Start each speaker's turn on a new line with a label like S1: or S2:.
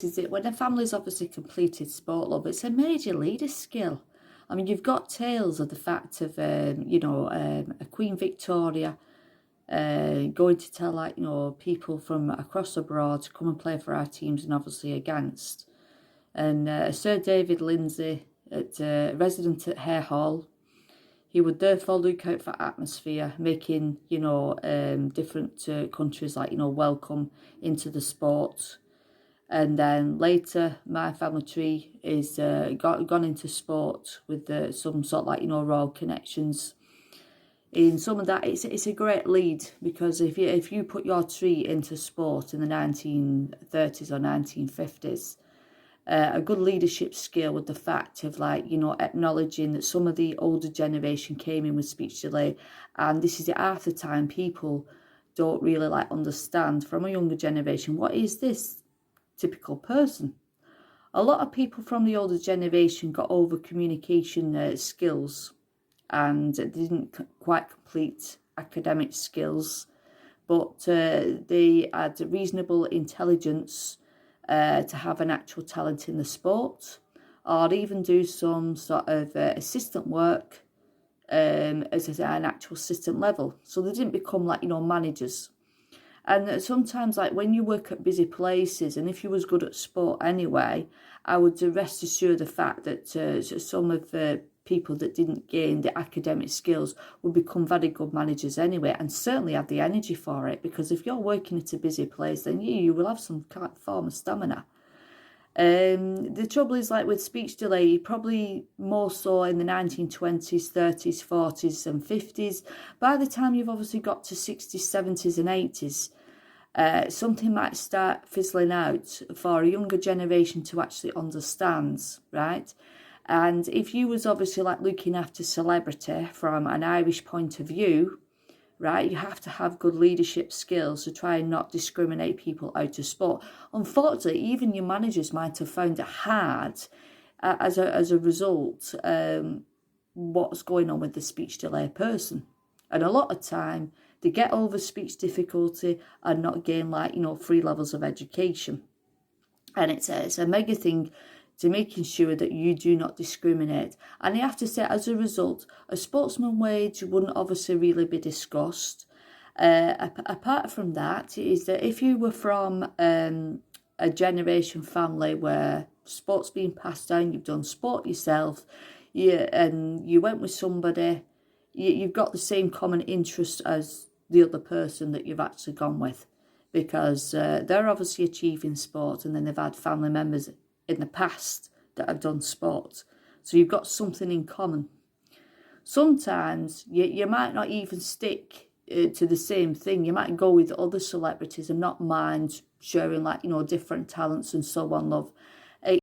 S1: is it when a family's obviously completed sport, love, it's a major leader skill. I mean, you've got tales of the fact of, a Queen Victoria going to tell, people from across abroad to come and play for our teams and obviously against. And Sir David Lindsay, resident at Hare Hall, he would therefore look out for atmosphere, making, different countries, welcome into the sport. And then later, my family tree is gone into sport with some sort of royal connections. In some of that, it's a great lead, because if you put your tree into sport in the 1930s or 1950s, a good leadership skill with the fact of acknowledging that some of the older generation came in with speech delay, and this is half the time people don't really understand from a younger generation, what is this typical person. A lot of people from the older generation got over communication skills and didn't quite complete academic skills, but they had reasonable intelligence to have an actual talent in the sport, or even do some sort of assistant work as an actual assistant level. So they didn't become managers. And sometimes, when you work at busy places, and if you was good at sport anyway, I would rest assured the fact that some of the people that didn't gain the academic skills would become very good managers anyway, and certainly have the energy for it, because if you're working at a busy place, then you will have some form of stamina. The trouble is, with speech delay, probably more so in the 1920s, 30s, 40s and 50s. By the time you've obviously got to 60s, 70s and 80s, something might start fizzling out for a younger generation to actually understand, right? And if you was obviously looking after celebrity from an Irish point of view, right, you have to have good leadership skills to try and not discriminate people out of sport. Unfortunately, even your managers might have found it hard as a result what's going on with the speech delay person. And a lot of time, they get over speech difficulty and not gain 3 levels of education. And it's a mega thing to making sure that you do not discriminate. And I have to say, as a result, a sportsman wage wouldn't obviously really be discussed. Apart from that, is that if you were from a generation family where sport's being passed down, you've done sport yourself, and you went with somebody, you've got the same common interest as the other person that you've actually gone with, because they're obviously achieving sport, and then they've had family members in the past that have done sport. So you've got something in common. Sometimes you might not even stick to the same thing. You might go with other celebrities and not mind sharing different talents and so on, love.